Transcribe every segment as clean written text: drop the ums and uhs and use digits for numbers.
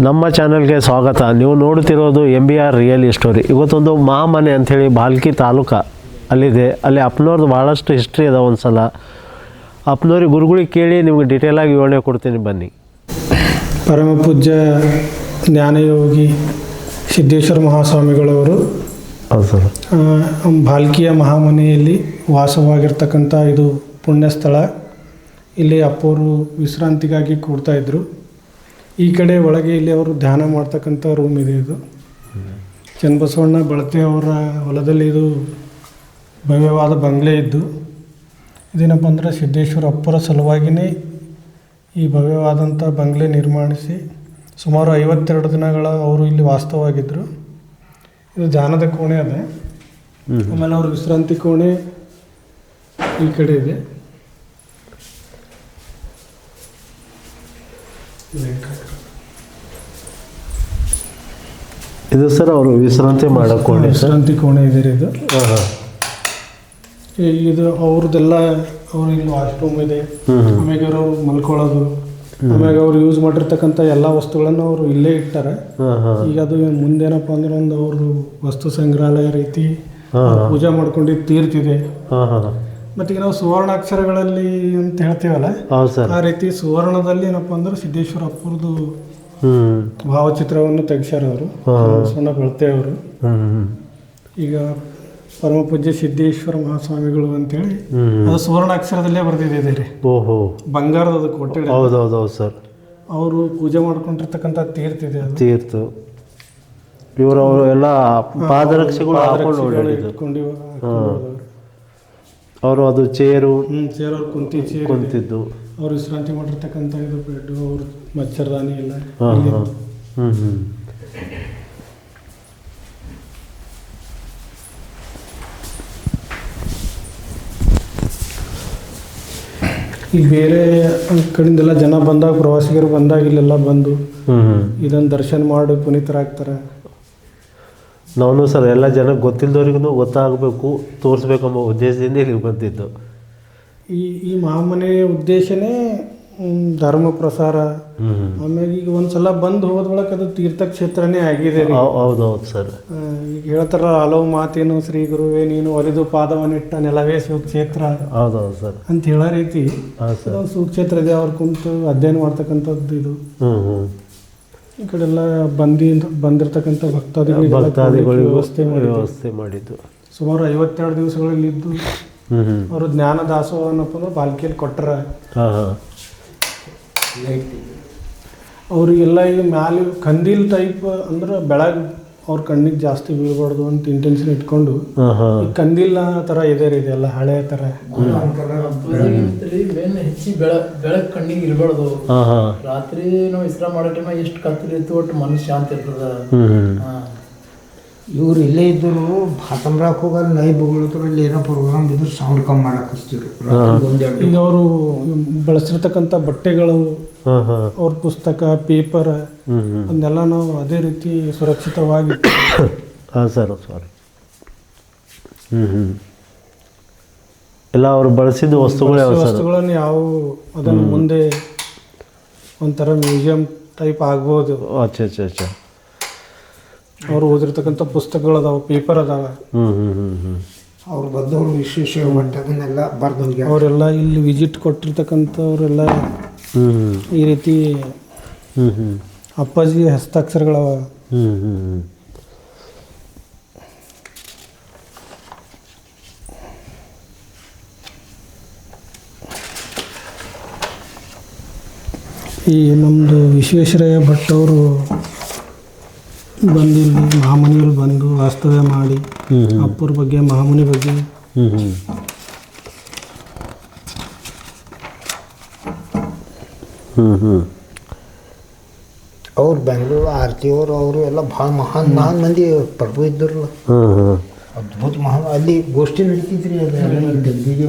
ನಮ್ಮ ಚಾನಲ್ಗೆ ಸ್ವಾಗತ. ನೀವು ನೋಡುತ್ತಿರೋದು MBR ರಿಯಲ್ ಸ್ಟೋರಿ. ಇವತ್ತೊಂದು ಮಹಾಮನೆ ಅಂಥೇಳಿ ಭಾಲ್ಕಿ ತಾಲೂಕು ಅಲ್ಲಿದೆ. ಅಲ್ಲಿ ಅಪ್ಪನವ್ರದ್ದು ಭಾಳಷ್ಟು ಹಿಸ್ಟ್ರಿ ಅದ. ಒಂದು ಸಲ ಅಪ್ಪನವ್ರಿಗೆ ಗುರುಗಳಿಗೆ ಕೇಳಿ ನಿಮ್ಗೆ ಡಿಟೇಲಾಗಿ ವಿವರಣೆ ಕೊಡ್ತೀನಿ, ಬನ್ನಿ. ಪರಮ ಪೂಜ್ಯ ಜ್ಞಾನಯೋಗಿ ಸಿದ್ದೇಶ್ವರ ಮಹಾಸ್ವಾಮಿಗಳವರು ಹೌದು ಸರ್, ಭಾಲ್ಕಿಯ ಮಹಾಮನೆಯಲ್ಲಿ ವಾಸವಾಗಿರ್ತಕ್ಕಂಥ ಇದು ಪುಣ್ಯ ಸ್ಥಳ. ಇಲ್ಲಿ ಅಪ್ಪವರು ವಿಶ್ರಾಂತಿಗಾಗಿ ಕೂಡ್ತಾಯಿದ್ರು. ಈ ಕಡೆ ಒಳಗೆ ಇಲ್ಲಿ ಅವರು ಧ್ಯಾನ ಮಾಡ್ತಕ್ಕಂಥ ರೂಮ್ ಇದೆ. ಇದು ಚನ್ನಬಸವಣ್ಣ ಬಳತೆ ಅವರ ಹೊಲದಲ್ಲಿ ಇದು ಭವ್ಯವಾದ ಬಂಗ್ಲೆ ಇದ್ದು, ಇದೇನಪ್ಪ ಅಂದರೆ ಸಿದ್ದೇಶ್ವರ ಅಪ್ಪರ ಸಲುವಾಗಿಯೇ ಈ ಭವ್ಯವಾದಂಥ ಬಂಗ್ಲೆ ನಿರ್ಮಾಣಿಸಿ ಸುಮಾರು 52 ದಿನಗಳ ಅವರು ಇಲ್ಲಿ ವಾಸ್ತವಾಗಿದ್ದರು. ಇದು ಧ್ಯಾನದ ಕೋಣೆ ಅದ. ಆಮೇಲೆ ಅವರು ವಿಶ್ರಾಂತಿ ಕೋಣೆ ಈ ಕಡೆ ಇದೆ. ಇದು ಸರ್ ಅವರು ವಿಶ್ರಾಂತಿ ಮಾಡೋ ಕೋಣೆ. ವಿಶ್ರಾಂತಿ ಕೋಣೆ ಇದೆ ರೀ ಇದು. ಇದು ಅವ್ರದ್ದೆಲ್ಲ ಅವ್ರು ಇಲ್ಲಿ ವಾಶ್ರೂಮ್ ಇದೆ. ಆಮ್ಯಾಗ ಅವರು ಮಲ್ಕೊಳ್ಳೋದು, ಆಮ್ಯಾಗ ಅವ್ರು ಯೂಸ್ ಮಾಡಿರ್ತಕ್ಕಂಥ ಎಲ್ಲ ವಸ್ತುಗಳನ್ನು ಅವರು ಇಲ್ಲೇ ಇಟ್ಟಾರೆ. ಈಗ ಅದು ಮುಂದೇನಪ್ಪ ಅಂದ್ರೆ ಒಂದು ಅವ್ರದ್ದು ವಸ್ತು ಸಂಗ್ರಹಾಲಯ ರೀತಿ ಪೂಜೆ ಮಾಡ್ಕೊಂಡಿದ್ದು ತೀರ್ತಿದೆ. ಮತ್ತು ಈಗ ನಾವು ಸುವರ್ಣಾಕ್ಷರಗಳಲ್ಲಿ ಅಂತ ಹೇಳ್ತೀವಲ್ಲ, ಆ ರೀತಿ ಸುವರ್ಣದಲ್ಲಿ ಏನಪ್ಪ ಅಂದ್ರೆ ಸಿದ್ದೇಶ್ವರ ಅಪ್ಪರದು ಭಾವಚಿತ್ರವನ್ನು ತೆಗ್ಸ್ಯಾರ ಅವರು, ಸಣ್ಣ ಬಳತೆ ಅವರು. ಈಗ ಪರಮ ಪೂಜ್ಯ ಸಿದ್ದೇಶ್ವರ ಮಹಾಸ್ವಾಮಿಗಳು ಅಂತೇಳಿ ಅದು ಸುವರ್ಣಾಕ್ಷರದಲ್ಲೇ ಬರೆದಿದೆ ರೀ. ಓಹೋ, ಬಂಗಾರದ ಅದು ಕೊಟ್ಟೆ. ಹೌದೌದು ಸರ್. ಅವರು ಪೂಜೆ ಮಾಡ್ಕೊಂಡಿರ್ತಕ್ಕಂಥ ತೀರ್ತಿದೆ. ತೀರ್ತು ಇವರು ಅವರು ಎಲ್ಲ ಪಾದರಕ್ಷೆಗಳು ಹಾಕೊಂಡು ಇಟ್ಕೊಂಡು ಅವರು ಅದು ಚೇರು ಅವ್ರು ಕುಂತಿದ್ದು, ಅವ್ರು ವಿಶ್ರಾಂತಿ ಮಾಡಿರ್ತಕ್ಕಂಥ ಇದು ಬೆಡ್, ಅವ್ರ ಮಚ್ಚರ್ದಾನಿ ಎಲ್ಲ. ಈಗ ಬೇರೆ ಕಡೆಯಿಂದೆಲ್ಲ ಜನ ಬಂದಾಗ, ಪ್ರವಾಸಿಗರು ಬಂದಾಗ ಇಲ್ಲೆಲ್ಲ ಬಂದು ಇದನ್ನು ದರ್ಶನ ಮಾಡಿ ಪುನೀತರಾಗ್ತಾರೆ. ನಾವು ಸರ್ ಎಲ್ಲ ಜನಕ್ಕೆ ಗೊತ್ತಿಲ್ಲದವ್ರಿಗೂ ಗೊತ್ತಾಗಬೇಕು, ತೋರಿಸ್ಬೇಕೆಂಬ ಉದ್ದೇಶದಿಂದ ಇಲ್ಲಿಗೆ ಬಂದಿದ್ದು. ಈ ಮಹಾಮನೆಯ ಉದ್ದೇಶನೇ ಧರ್ಮ ಪ್ರಸಾರ. ಆಮೇಲೆ ಈಗ ಒಂದ್ಸಲ ಬಂದು ಹೋದ್ರೊಳಗೆ ಅದು ತೀರ್ಥಕ್ಷೇತ್ರನೇ ಆಗಿದೆ. ಹೌದೌದು ಸರ್. ಈಗ ಹೇಳ್ತಾರ, ಹಲವು ಮಾತೇನು ಶ್ರೀ ಗುರುವೇ ನೀನು ಒಲಿದು ಪಾದವನ್ನಿಟ್ಟ ನೆಲವೇ ಸುಕ್ಷೇತ್ರ. ಹೌದೌದು ಸರ್ ಅಂತ ಹೇಳೋ ರೀತಿ ಒಂದು ಸುಕ್ಷೇತ್ರ ಇದೆ. ಅವ್ರು ಕುಂತು ಅಧ್ಯಯನ ಮಾಡ್ತಕ್ಕಂಥದ್ದು ಇದು. ಈ ಕಡೆ ಎಲ್ಲ ಬಂದಿರತಕ್ಕಂಥ ಭಕ್ತಾದಿಗಳು ವ್ಯವಸ್ಥೆ ಮಾಡಿದ್ದು. ಸುಮಾರು 52 ದಿವಸಗಳಲ್ಲಿ ಇದ್ದು ಅವರು ಜ್ಞಾನ ದಾಸೋಹ ಅನ್ನಪ್ಪ ಅಂದ್ರೆ ಬಾಲ್ಕಿಯಲ್ಲಿ ಕೊಟ್ಟರ. ಅವ್ರಿಗೆಲ್ಲ ಈಗ ಮ್ಯಾಲೆ ಕಂದೀಲ್ ಟೈಪ್ ಅಂದ್ರೆ ಬೆಳಗ್ಗೆ ಅವ್ರ ಕಣ್ಣಿಗೆ ಜಾಸ್ತಿ ಬೀಳ್ಬಾರ್ದು ಅಂತ ಇಂಟೆನ್ಷನ್ ಇಟ್ಕೊಂಡು ಕಂದೀಲ್ ಥರ ಇದೆ ರೀ. ಇದೆಲ್ಲ ಹಳೆ ಥರ ಹೆಚ್ಚಿ ಬೆಳಗ್ಗೆ ಕಣ್ಣಿಗೆ ಇರಬಾರ್ದು. ರಾತ್ರಿ ನಾವು ವಿಶ್ರಾಮ ಮಾಡೋ ಟೈಮ್ ಎಷ್ಟು ಕತ್ತಲು ಇತ್ತು, ಒಟ್ಟು ಮನಸ್ಸು ಶಾಂತಿ ಇರ್ತದ. ಇವ್ರು ಇಲ್ಲೇ ಇದ್ದರು. ಭಾತಂಬ್ರಾಕ್ ಹೋಗಲ್ಲ, ನೈ ಬೊಗಳಿದ್ರು. ಇಲ್ಲಿ ಏನೋ ಪ್ರೋಗ್ರಾಮ್ ಇದ್ರು ಸೌಂಡ್ ಕಮ್ಮಿ ಮಾಡಕ್ಕೆ ಹಚ್ತಿದ್ರು. ಈಗ ಅವರು ಬಳಸಿರ್ತಕ್ಕಂಥ ಬಟ್ಟೆಗಳು, ಅವ್ರ ಪುಸ್ತಕ, ಪೇಪರ್ ಅದನ್ನೆಲ್ಲ ನಾವು ಅದೇ ರೀತಿ ಸುರಕ್ಷಿತವಾಗಿ ಸರ್ ಸಾರಿ ಎಲ್ಲ ಅವರು ಬಳಸಿದ ವಸ್ತುಗಳನ್ನು ಯಾವ ಅದನ್ನು ಮುಂದೆ ಒಂಥರ ಮ್ಯೂಸಿಯಂ ಟೈಪ್ ಆಗ್ಬೋದು. ಅಚ್ಚಾ ಅವ್ರು ಓದಿರ್ತಕ್ಕಂಥ ಪುಸ್ತಕಗಳು ಅದಾವೆ, ಪೇಪರ್ ಅದಾವ. ಅವ್ರು ಬದ್ದವರು ವಿಶೇಷ ಅದನ್ನೆಲ್ಲ ಬರ್ದು ಅವರೆಲ್ಲ ಇಲ್ಲಿ ವಿಸಿಟ್ ಕೊಟ್ಟಿರ್ತಕ್ಕಂಥವ್ರೆಲ್ಲ ಈ ರೀತಿ ಅಪ್ಪಾಜಿ ಹಸ್ತಾಕ್ಷರಗಳವ. ಈ ನಮ್ಮದು ವಿಶ್ವೇಶ್ವರಯ್ಯ ಭಟ್ ಅವರು ಬಂದು ಇಲ್ಲಿ ಮಹಾಮನೆಯಲ್ಲಿ ಬಂದು ವಾಸ್ತವ್ಯ ಮಾಡಿ ಅಪ್ಪರ ಬಗ್ಗೆ, ಮಹಾಮನೆ ಬಗ್ಗೆ ಅವ್ರು ಬೆಂಗಳೂರು ಆರ್ತಿಯವರು ಅವರು ಎಲ್ಲ ಭಾಳ ಮಹಾನ್ ಮಂದಿ ಪ್ರಭು ಇದ್ದರು. ಅದ್ಭುತ ಮಹಾನ್. ಅಲ್ಲಿ ಗೋಷ್ಠಿ ನಡೀತಿದ್ರಿ. ಗದ್ದಿಗೆ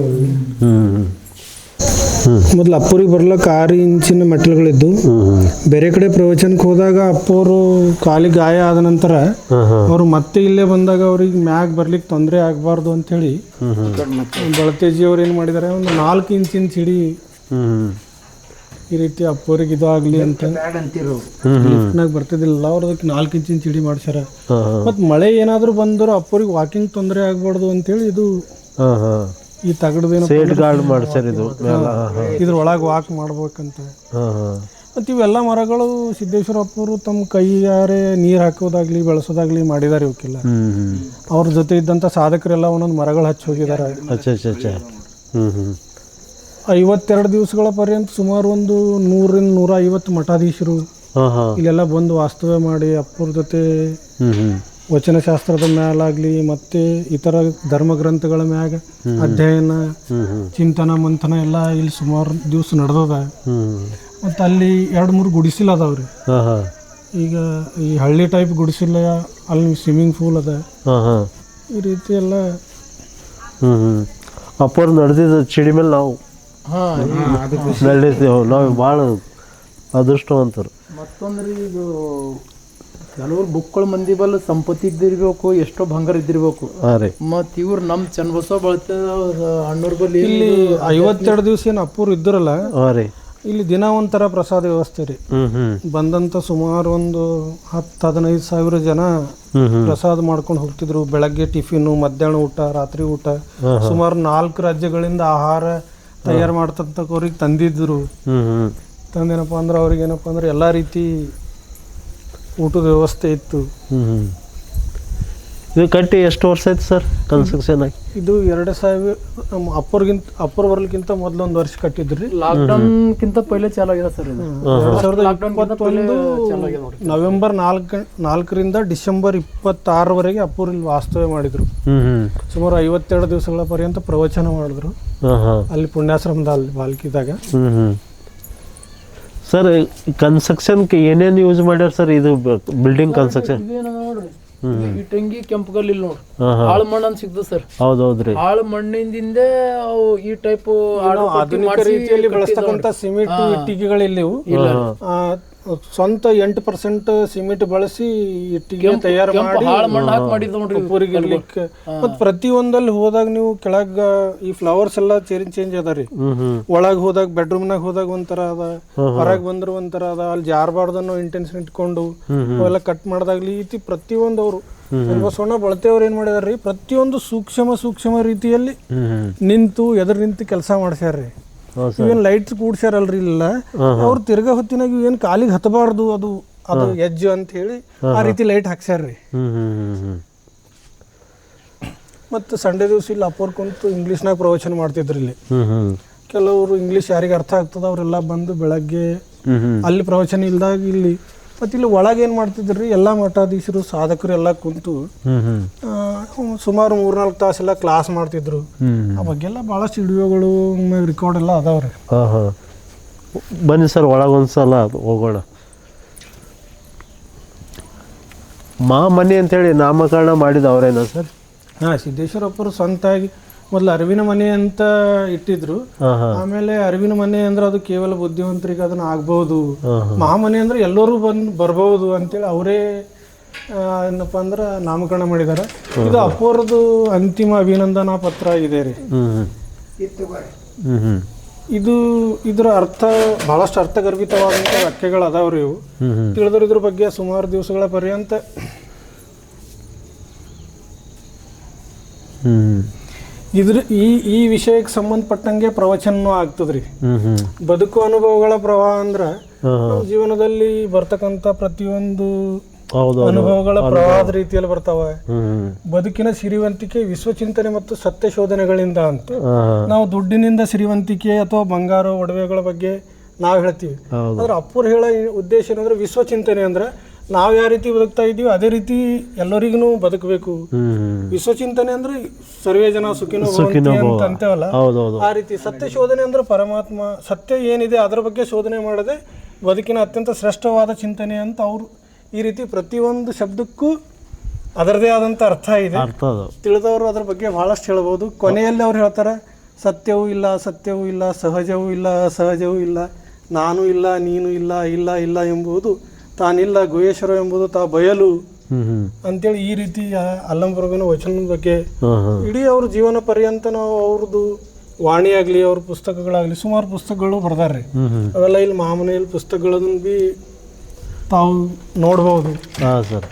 ಮೊದಲು ಅಪ್ಪರಿಗೆ ಬರ್ಲಿಕ್ಕೆ 6 ಇಂಚಿನ ಮೆಟ್ಲುಗಳಿದ್ದು. ಬೇರೆ ಕಡೆ ಪ್ರವಚನಕ್ಕೆ ಹೋದಾಗ ಅಪ್ಪವರು ಕಾಲಿಗೆ ಗಾಯ ಆದ ನಂತರ ಅವರು ಮತ್ತೆ ಇಲ್ಲೇ ಬಂದಾಗ ಅವ್ರಿಗೆ ಮ್ಯಾಗ್ ಬರ್ಲಿಕ್ಕೆ ತೊಂದರೆ ಆಗಬಾರ್ದು ಅಂಥೇಳಿ ಬಳತೇಜಿ ಅವ್ರು ಏನು ಮಾಡಿದ್ದಾರೆ, ಒಂದು 4 ಇಂಚಿನ ಸಿಡಿ ಈ ರೀತಿ ಅಪ್ಪೋರಿಗೆ ಇದು ಆಗಲಿ ಅಂತ ಬ್ಯಾಡ್ ಅಂತಿರು ಲಿಫ್ಟ್ನಾಗ ಬರ್ತಿದ್ದಿಲ್ಲ ಅವ್ರು ಅದಕ್ಕೆ 4 ಇಂಚಿನ ಚಿಡಿ ಮಾಡ್ಸ್ಯಾರ. ಹಾಂ ಹಾಂ ಮತ್ತು ಮಳೆ ಏನಾದರೂ ಬಂದರೂ ಅಪ್ಪೋರಿಗೆ ವಾಕಿಂಗ್ ತೊಂದರೆ ಆಗಬಾರ್ದು ಅಂತೇಳಿ ಇದು ಹಾಂ ಹಾಂ ಈ ತಗಡ್ದೇನೋ ಸೇಟ್ ಗಾರ್ಡ್ ಮಾಡ್ಸ್ಯಾರ ಇದು ಮೇಲೆ. ಹಾಂ ಹಾಂ ಇದ್ರೊಳಗೆ ವಾಕ್ ಮಾಡ್ಬೇಕಂತ. ಹಾಂ ಹಾಂ ಮತ್ತು ಇವೆಲ್ಲ ಮರಗಳು ಸಿದ್ದೇಶ್ವರ ಅಪ್ಪರು ತಮ್ಮ ಕೈಯಾರೆ ನೀರು ಹಾಕೋದಾಗ್ಲಿ ಬೆಳೆಸೋದಾಗ್ಲಿ ಮಾಡಿದ್ದಾರೆ ಇವಕ್ಕೆಲ್ಲ. ಅವ್ರ ಜೊತೆ ಇದ್ದಂಥ ಸಾಧಕರೆಲ್ಲ ಒಂದೊಂದು ಮರಗಳು ಹಚ್ಚಿ ಹೋಗಿದ್ದಾರೆ. ಅಚ್ಚಾ ಅಚ್ಚಾ ಅಚ್ಚಾ. 52 ದಿವಸಗಳ ಪರ್ಯಂತ ಸುಮಾರು ಒಂದು 100-150 ಮಠಾಧೀಶರು ಹಾಂ ಹಾಂ ಇಲ್ಲೆಲ್ಲ ಬಂದು ವಾಸ್ತವ್ಯ ಮಾಡಿ ಅಪ್ಪರ ಜೊತೆ ವಚನಶಾಸ್ತ್ರದ ಮ್ಯಾಲಾಗಲಿ ಮತ್ತು ಇತರ ಧರ್ಮ ಗ್ರಂಥಗಳ ಮ್ಯಾಗ ಅಧ್ಯಯನ ಚಿಂತನ ಮಂಥನ ಎಲ್ಲ ಇಲ್ಲಿ ಸುಮಾರು ದಿವಸ ನಡೆದದ. ಮತ್ತು ಅಲ್ಲಿ 2-3 ಗುಡಿಸಿಲ್ ಅದಾವ್ರಿ. ಹಾಂ ಹಾಂ ಈಗ ಈ ಹಳ್ಳಿ ಟೈಪ್ ಗುಡಿಸಿಲ್ಲ, ಅಲ್ಲಿ ಸ್ವಿಮ್ಮಿಂಗ್ ಪೂಲ್ ಅದ. ಹಾಂ ಹಾಂ ಈ ರೀತಿ ಎಲ್ಲ ಅಪ್ಪರು ನಡೆದಿದ್ದ ಚಿಡಿ ಮೇಲೆ ನಾವು ನಡೆದಿದ್ದೇವೆ. ನಾವು ಭಾಳ ಅದೃಷ್ಟವಂತರು. ಮತ್ತೊಂದ್ರಿ ಇದು ಕೆಲವ್ರು ಬುಕ್ಗಳ ಮಂದಿ ಬಲ್ಲ ಸಂಪತ್ತಿ ಇದ್ದಿರ್ಬೇಕು, ಎಷ್ಟೋ ಬಂಗಾರ ಇದ್ದಿರ್ಬೇಕು. ಹಾಂ ರೀ. ಮತ್ತು ಇವ್ರು ನಮ್ಮ ಚನ್ನಬಸವ ಬಳತ ಅಣ್ಣವ್ರ ಬಲ್ಲಿ ಇಲ್ಲಿ 52 ದಿವಸ ಏನು ಅಪ್ಪರು ಇದ್ದರಲ್ಲ, ಹಾಂ ರೀ. ಇಲ್ಲಿ ದಿನ ಒಂಥರ ಪ್ರಸಾದ ವ್ಯವಸ್ಥೆ ರೀ. ಬಂದಂಥ ಸುಮಾರು ಒಂದು 10-15 ಸಾವಿರ ಜನ ಪ್ರಸಾದ ಮಾಡ್ಕೊಂಡು ಹೋಗ್ತಿದ್ರು. ಬೆಳಗ್ಗೆ ಟಿಫಿನು, ಮಧ್ಯಾಹ್ನ ಊಟ, ರಾತ್ರಿ ಊಟ. ಸುಮಾರು 4 ರಾಜ್ಯಗಳಿಂದ ಆಹಾರ ತಯಾರು ಮಾಡ್ತಕ್ಕವ್ರಿಗೆ ತಂದಿದ್ರು. ತಂದೇನಪ್ಪ ಅಂದ್ರೆ ಅವ್ರಿಗೆ ಏನಪ್ಪ ಅಂದ್ರೆ ಎಲ್ಲ ರೀತಿ ಊಟದ ವ್ಯವಸ್ಥೆ ಇತ್ತು. ಇದು ಕಟ್ಟಿ ಎಷ್ಟು ವರ್ಷ ಆಯ್ತು ಸರ್ ಕನ್ಸ್ಟ್ರಕ್ಷನ್ ಆಗಿ? ಇದು 2000 ಅಪ್ಪರ್ ಬರ್ಲಿಕ್ಕಿಂತ ಮೊದಲು 1 ವರ್ಷ ಕಟ್ಟಿದ್ರಿ. ಲಾಕ್ಡೌನ್ಕಿಂತ ಪೈಲೆ ಚಾಲು ಆಗಿದೆ ಸರ್ ಇದು. 2021 ನವೆಂಬರ್ 4ರಿಂದ ಡಿಸೆಂಬರ್ 26 ಅಪ್ಪರು ಇಲ್ಲಿ ವಾಸ್ತವ್ಯ ಮಾಡಿದ್ರು. ಸುಮಾರು 52 ದಿವಸಗಳ ಪರ್ಯಂತ ಪ್ರವಚನ ಮಾಡಿದ್ರು ಅಲ್ಲಿ ಪುಣ್ಯಾಶ್ರಮದ ಅಲ್ಲಿ ಬಾಲ್ಕಿದಾಗ. ಸರ್ ಕನ್ಸ್ಟ್ರಕ್ಷನ್ಗೆ ಏನೇನು ಯೂಸ್ ಮಾಡ್ಯಾರ ಸರ್? ಇದು ಬಿಲ್ಡಿಂಗ್ ಕನ್ಸ್ಟ್ರಕ್ಷನ್ ನೋಡ್ರಿ, ಇಟ್ಟಂಗಿ ಕೆಂಪು ಕಲ್ಲು ಇಲ್ಲಿ ನೋಡ್ರಿ, ಆಳು ಮಣ್ಣು ಅಂತ ಸಿಗ್ತದೆ ಸರ್. ಹೌದೌದ್ರಿ. ಆಳು ಮಣ್ಣಿಂದ ಅವು ಈ ಟೈಪ್ ಆಧುನಿಕ ರೀತಿಯಲ್ಲಿ ಬಳಸ್ತಕ್ಕಂಥ ಸಿಮೆಂಟ್ ಇಟ್ಟಿಗೆಗಳಿಲ್ಲಿ ಸ್ವಂತ 8% ಸಿಮೆಂಟ್ ಬಳಸಿ ಇಟ್ಟಿಗೆ ತಯಾರು ಮಾಡಿ ಉಪ್ಪರಿಗೆ ಇರ್ಲಿಕ್ಕೆ. ಮತ್ತು ಪ್ರತಿಯೊಂದಲ್ಲಿ ಹೋದಾಗ ನೀವು ಕೆಳಗ ಈ ಫ್ಲವರ್ಸ್ ಎಲ್ಲ ಚೇಂಜ್ ಅದ ರೀ. ಒಳಗೆ ಹೋದಾಗ ಬೆಡ್ರೂಮ್ನಾಗ ಹೋದಾಗ ಒಂಥರ ಅದ, ಹೊರಗೆ ಬಂದ್ರು ಒಂಥರ ಅದ. ಅಲ್ಲಿ ಜಾರಬಾರ್ದನ್ನೋ ಇಂಟೆನ್ಷನ್ ಇಟ್ಕೊಂಡು ಅವೆಲ್ಲ ಕಟ್ ಮಾಡ್ದಾಗ್ಲಿ ಈ ರೀತಿ ಪ್ರತಿಯೊಂದು ಅವರು ಬಸವಣ್ಣ ಬಳತೆಯವ್ರು ಏನ್ ಮಾಡಿದಾರ್ರಿ, ಪ್ರತಿಯೊಂದು ಸೂಕ್ಷ್ಮ ರೀತಿಯಲ್ಲಿ ನಿಂತು ನಿಂತು ಕೆಲಸ ಮಾಡ್ಸ್ಯಾರ್ರಿ. ಇವೇನ್ ಲೈಟ್ಸ್ ಕೂಡ್ಸ್ಯಾರಲ್ರಿ ಇಲ್ಲ, ಅವ್ರು ತಿರ್ಗಾ ಹೊತ್ತಿನಾಗ ಏನ್ ಕಾಲಿಗೆ ಹತ್ತಬಾರ್ದು ಅದು ಎಜ್ಜು ಅಂತ ಹೇಳಿ ಆ ರೀತಿ ಲೈಟ್ ಹಾಕ್ಸ್ಯಾರ್ರಿ. ಮತ್ತು ಸಂಡೇ ದಿವಸ ಇಲ್ಲಿ ಅಪ್ಪೋರ್ ಕುಂತು ಇಂಗ್ಲೀಷ್ನಾಗ ಪ್ರವಚನ ಮಾಡ್ತಿದ್ರು. ಇಲ್ಲಿ ಕೆಲವರು ಇಂಗ್ಲೀಷ್ ಯಾರಿಗೆ ಅರ್ಥ ಆಗ್ತದ ಅವರೆಲ್ಲ ಬಂದು ಬೆಳಗ್ಗೆ ಅಲ್ಲಿ ಪ್ರವಚನ ಇಲ್ದಾಗ ಇಲ್ಲಿ. ಮತ್ತು ಇಲ್ಲಿ ಒಳಗೆ ಏನು ಮಾಡ್ತಿದ್ರಿ, ಎಲ್ಲ ಮಠಾಧೀಶರು ಸಾಧಕರು ಎಲ್ಲ ಕುಂತು ಸುಮಾರು 3-4 ತಾಸೆಲ್ಲ ಕ್ಲಾಸ್ ಮಾಡ್ತಿದ್ರು. ಆ ಬಗ್ಗೆ ಎಲ್ಲ ಭಾಳಷ್ಟು ವಿಡಿಯೋಗಳು ರೆಕಾರ್ಡ್ ಎಲ್ಲ ಅದಾವ್ರಿ. ಬನ್ನಿ ಸರ್ ಒಳಗೊಂದ್ಸಲ ಹೋಗೋಣ. ಮನೆ ಅಂತೇಳಿ ನಾಮಕರಣ ಮಾಡಿದ ಅವರೇನಾ ಸರ್? ಹಾಂ, ಸಿದ್ದೇಶ್ವರಪ್ಪರು ಸ್ವಂತಾಗಿ ಮೊದಲು ಅರಿವಿನ ಮನೆ ಅಂತ ಇಟ್ಟಿದ್ರು. ಆಮೇಲೆ ಅರಿವಿನ ಮನೆ ಅಂದ್ರೆ ಅದು ಕೇವಲ ಬುದ್ಧಿವಂತರಿಗೆ ಅದನ್ನ ಆಗ್ಬಹುದು, ಮಹಾಮನೆ ಅಂದ್ರೆ ಎಲ್ಲರೂ ಬರ್ಬಹುದು ಅಂತೇಳಿ ಅವರೇ ಏನಪ್ಪ ಅಂದ್ರೆ ನಾಮಕರಣ ಮಾಡಿದ್ದಾರೆ. ಇದು ಅಪ್ಪೋರದು ಅಂತಿಮ ಅಭಿನಂದನಾ ಪತ್ರ ಇದೆ ರೀ. ಇದರ ಅರ್ಥ ಬಹಳಷ್ಟು ಅರ್ಥಗರ್ಭಿತವಾದಂಥ ವಾಕ್ಯಗಳು ಅದಾವ್ರಿ. ಇವು ತಿಳಿದ್ರು ಇದ್ರ ಬಗ್ಗೆ ಸುಮಾರು ದಿವಸಗಳ ಪರ್ಯಂತ ಈ ವಿಷಯಕ್ಕೆ ಸಂಬಂಧಪಟ್ಟಂಗೆ ಪ್ರವಚನ ಆಗ್ತದ್ರಿ. ಬದುಕು ಅನುಭವಗಳ ಪ್ರವಾಹ ಅಂದ್ರ ಜೀವನದಲ್ಲಿ ಬರ್ತಕ್ಕಂಥ ಪ್ರತಿಯೊಂದು ಅನುಭವಗಳ ಪ್ರವಾಹದ ರೀತಿಯಲ್ಲಿ ಬರ್ತಾವ. ಬದುಕಿನ ಸಿರಿವಂತಿಕೆ ವಿಶ್ವಚಿಂತನೆ ಮತ್ತು ಸತ್ಯ ಶೋಧನೆಗಳಿಂದ ಅಂತ. ನಾವು ದುಡ್ಡಿನಿಂದ ಸಿರಿವಂತಿಕೆ ಅಥವಾ ಬಂಗಾರ ಒಡವೆಗಳ ಬಗ್ಗೆ ನಾವು ಹೇಳ್ತೀವಿ. ಆದ್ರೆ ಅಪ್ಪರು ಹೇಳೋ ಉದ್ದೇಶ ಏನಂದ್ರೆ ವಿಶ್ವಚಿಂತನೆ ಅಂದ್ರೆ ನಾವು ಯಾವ ರೀತಿ ಬದುಕ್ತಾ ಇದೀವಿ ಅದೇ ರೀತಿ ಎಲ್ಲರಿಗೂ ಬದುಕಬೇಕು. ವಿಶ್ವಚಿಂತನೆ ಅಂದ್ರೆ ಸರ್ವೇ ಜನ ಸುಖಿನೋ ಭವಂತಿ ಅಂತ ಅಂತೇವಲ್ಲ, ಆ ರೀತಿ. ಸತ್ಯ ಶೋಧನೆ ಅಂದ್ರೆ ಪರಮಾತ್ಮ ಸತ್ಯ ಏನಿದೆ ಅದರ ಬಗ್ಗೆ ಶೋಧನೆ ಮಾಡದೆ ಬದುಕಿನ ಅತ್ಯಂತ ಶ್ರೇಷ್ಠವಾದ ಚಿಂತನೆ ಅಂತ ಅವರು ಈ ರೀತಿ ಪ್ರತಿಯೊಂದು ಶಬ್ದಕ್ಕೂ ಅದರದೇ ಆದಂಥ ಅರ್ಥ ಇದೆ. ತಿಳಿದವರು ಅದ್ರ ಬಗ್ಗೆ ಬಹಳಷ್ಟು ಹೇಳ್ಬೋದು. ಕೊನೆಯಲ್ಲಿ ಅವ್ರು ಹೇಳ್ತಾರೆ, ಸತ್ಯವೂ ಇಲ್ಲ, ಸತ್ಯವೂ ಇಲ್ಲ, ಸಹಜವೂ ಇಲ್ಲ, ಅಸಹಜವೂ ಇಲ್ಲ, ನಾನು ಇಲ್ಲ, ನೀನು ಇಲ್ಲ, ಇಲ್ಲ ಇಲ್ಲ ಎಂಬುದು ತಾನಿಲ್ಲ, ಗುಹೇಶ್ವರ ಎಂಬುದು ತಾ ಬಯಲು ಅಂತೇಳಿ ಈ ರೀತಿ ಅಲ್ಲಂಬರ್ಗನ ವಚನದ ಬಗ್ಗೆ ಇಡೀ ಅವ್ರ ಜೀವನ ಪರ್ಯಂತ ನಾವು ಅವ್ರದ್ದು ವಾಣಿ ಆಗಲಿ ಅವ್ರ ಪುಸ್ತಕಗಳಾಗಲಿ ಸುಮಾರು ಪುಸ್ತಕಗಳು ಬರ್ದಾರ್ರಿ. ಅವೆಲ್ಲ ಇಲ್ಲಿ ಮಹಾಮನೆಯಲ್ಲಿ ಪುಸ್ತಕಗಳನ್ನು ಭೀ ತಾವು ನೋಡ್ಬೋದು. ಹಾಂ ಸರ್.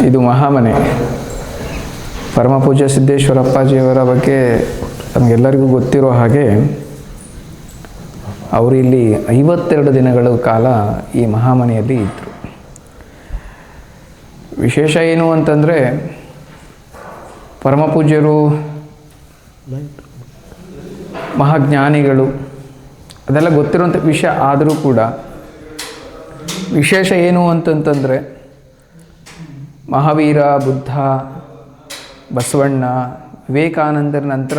ಇದು ಮಹಾಮನೆ. ಪರಮಪೂಜ್ಯ ಸಿದ್ದೇಶ್ವರ ಅಪ್ಪಾಜಿಯವರ ಬಗ್ಗೆ ನಮಗೆಲ್ಲರಿಗೂ ಗೊತ್ತಿರೋ ಹಾಗೆ ಅವರು ಇಲ್ಲಿ 52 ದಿನಗಳ ಕಾಲ ಈ ಮಹಾಮನೆಯಲ್ಲಿ ಇದ್ದರು. ವಿಶೇಷ ಏನು ಅಂತಂದರೆ ಪರಮಪೂಜ್ಯರು ಮಹಾಜ್ಞಾನಿಗಳು ಅದೆಲ್ಲ ಗೊತ್ತಿರುವಂಥ ವಿಷಯ. ಆದರೂ ಕೂಡ ವಿಶೇಷ ಏನು ಅಂತಂತಂದರೆ ಮಹಾವೀರ, ಬುದ್ಧ, ಬಸವಣ್ಣ, ವಿವೇಕಾನಂದರ ನಂತರ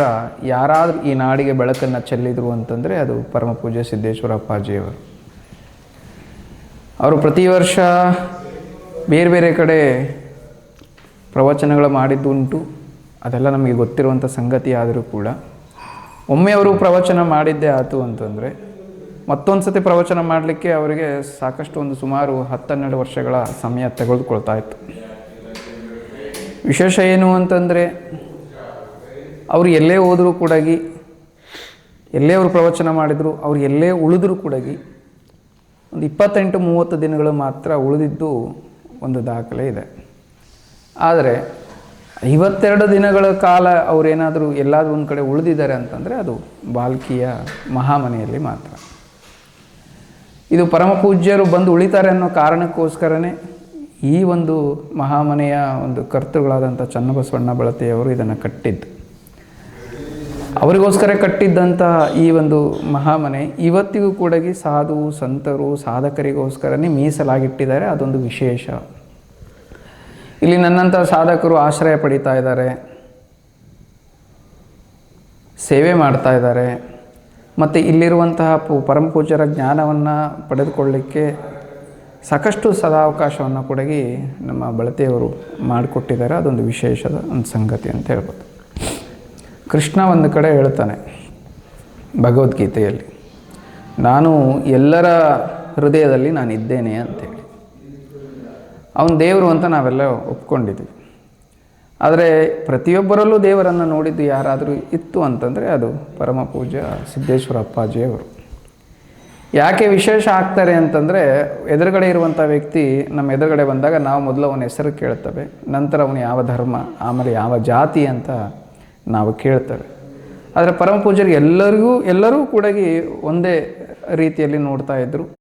ಯಾರಾದರೂ ಈ ನಾಡಿಗೆ ಬೆಳಕನ್ನು ಚೆಲ್ಲಿದರು ಅಂತಂದರೆ ಅದು ಪರಮಪೂಜ್ಯ ಸಿದ್ದೇಶ್ವರ ಅಪ್ಪಾಜಿಯವರು. ಅವರು ಪ್ರತಿ ವರ್ಷ ಬೇರೆ ಬೇರೆ ಕಡೆ ಪ್ರವಚನಗಳು ಮಾಡಿದ್ದುಂಟು. ಅದೆಲ್ಲ ನಮಗೆ ಗೊತ್ತಿರುವಂಥ ಸಂಗತಿ. ಆದರೂ ಕೂಡ ಒಮ್ಮೆ ಅವರು ಪ್ರವಚನ ಮಾಡಿದ್ದೇ ಆಯಿತು ಅಂತಂದರೆ ಮತ್ತೊಂದು ಸತಿ ಪ್ರವಚನ ಮಾಡಲಿಕ್ಕೆ ಅವರಿಗೆ ಸಾಕಷ್ಟು ಒಂದು ಸುಮಾರು 10-12 ವರ್ಷಗಳ ಸಮಯ ತೆಗೆದುಕೊಳ್ತಾ ಇತ್ತು. ವಿಶೇಷ ಏನು ಅಂತಂದರೆ ಅವರು ಎಲ್ಲೇ ಹೋದರೂ ಕೂಡ, ಎಲ್ಲೇ ಅವರು ಪ್ರವಚನ ಮಾಡಿದರು, ಅವರು ಎಲ್ಲೇ ಉಳಿದರೂ ಕೂಡ ಒಂದು 28-30 ದಿನಗಳು ಮಾತ್ರ ಉಳಿದಿದ್ದು ಒಂದು ದಾಖಲೆ ಇದೆ. ಆದರೆ 52 ದಿನಗಳ ಕಾಲ ಅವರೇನಾದರೂ ಎಲ್ಲಾದರೂ ಒಂದು ಕಡೆ ಉಳಿದಿದ್ದಾರೆ ಅಂತಂದರೆ ಅದು ಬಾಲ್ಕಿಯ ಮಹಾಮನೆಯಲ್ಲಿ ಮಾತ್ರ. ಇದು ಪರಮಪೂಜ್ಯರು ಬಂದು ಉಳಿತಾರೆ ಅನ್ನೋ ಕಾರಣಕ್ಕೋಸ್ಕರನೇ ಈ ಒಂದು ಮಹಾಮನೆಯ ಒಂದು ಕರ್ತೃಗಳಾದಂಥ ಚನ್ನಬಸವಣ್ಣ ಬಳತೆಯವರು ಇದನ್ನು ಕಟ್ಟಿದ್ದು. ಅವರಿಗೋಸ್ಕರ ಕಟ್ಟಿದ್ದಂಥ ಈ ಒಂದು ಮಹಾಮನೆ ಇವತ್ತಿಗೂ ಕೂಡ ಸಾಧು ಸಂತರು ಸಾಧಕರಿಗೋಸ್ಕರನೇ ಮೀಸಲಾಗಿಟ್ಟಿದ್ದಾರೆ. ಅದೊಂದು ವಿಶೇಷ. ಇಲ್ಲಿ ನನ್ನಂಥ ಸಾಧಕರು ಆಶ್ರಯ ಪಡೀತಾ ಇದ್ದಾರೆ, ಸೇವೆ ಮಾಡ್ತಾ ಇದ್ದಾರೆ. ಮತ್ತು ಇಲ್ಲಿರುವಂತಹ ಪರಮಪೂಜ್ಯರ ಜ್ಞಾನವನ್ನು ಪಡೆದುಕೊಳ್ಳಲಿಕ್ಕೆ ಸಾಕಷ್ಟು ಸದಾವಕಾಶವನ್ನು ಕೂಡ ನಮ್ಮ ಬಳತೆಯವರು ಮಾಡಿಕೊಟ್ಟಿದ್ದಾರೆ. ಅದೊಂದು ವಿಶೇಷದ ಒಂದು ಸಂಗತಿ ಅಂತ ಹೇಳ್ಬೋದು. ಕೃಷ್ಣ ಒಂದು ಕಡೆ ಹೇಳ್ತಾನೆ ಭಗವದ್ಗೀತೆಯಲ್ಲಿ, ನಾನು ಎಲ್ಲರ ಹೃದಯದಲ್ಲಿ ನಾನಿದ್ದೇನೆ ಅಂತೇಳಿ. ಅವನು ದೇವರು ಅಂತ ನಾವೆಲ್ಲ ಒಪ್ಕೊಂಡಿದ್ವಿ. ಆದರೆ ಪ್ರತಿಯೊಬ್ಬರಲ್ಲೂ ದೇವರನ್ನು ನೋಡಿದ್ದು ಯಾರಾದರೂ ಇತ್ತು ಅಂತಂದರೆ ಅದು ಪರಮಪೂಜ್ಯ ಸಿದ್ದೇಶ್ವರ ಅಪ್ಪಾಜಿಯವರು. ಯಾಕೆ ವಿಶೇಷ ಆಗ್ತಾರೆ ಅಂತಂದರೆ ಎದುರುಗಡೆ ಇರುವಂಥ ವ್ಯಕ್ತಿ ನಮ್ಮ ಎದುರುಗಡೆ ಬಂದಾಗ ನಾವು ಮೊದಲು ಅವನ ಹೆಸರು ಕೇಳ್ತೇವೆ, ನಂತರ ಅವನು ಯಾವ ಧರ್ಮ, ಆಮೇಲೆ ಯಾವ ಜಾತಿ ಅಂತ ನಾವು ಕೇಳ್ತೇವೆ. ಆದರೆ ಪರಮಪೂಜ್ಯರಿಗೆ ಎಲ್ಲರೂ ಕೂಡ ಒಂದೇ ರೀತಿಯಲ್ಲಿ ನೋಡ್ತಾ ಇದ್ದರು.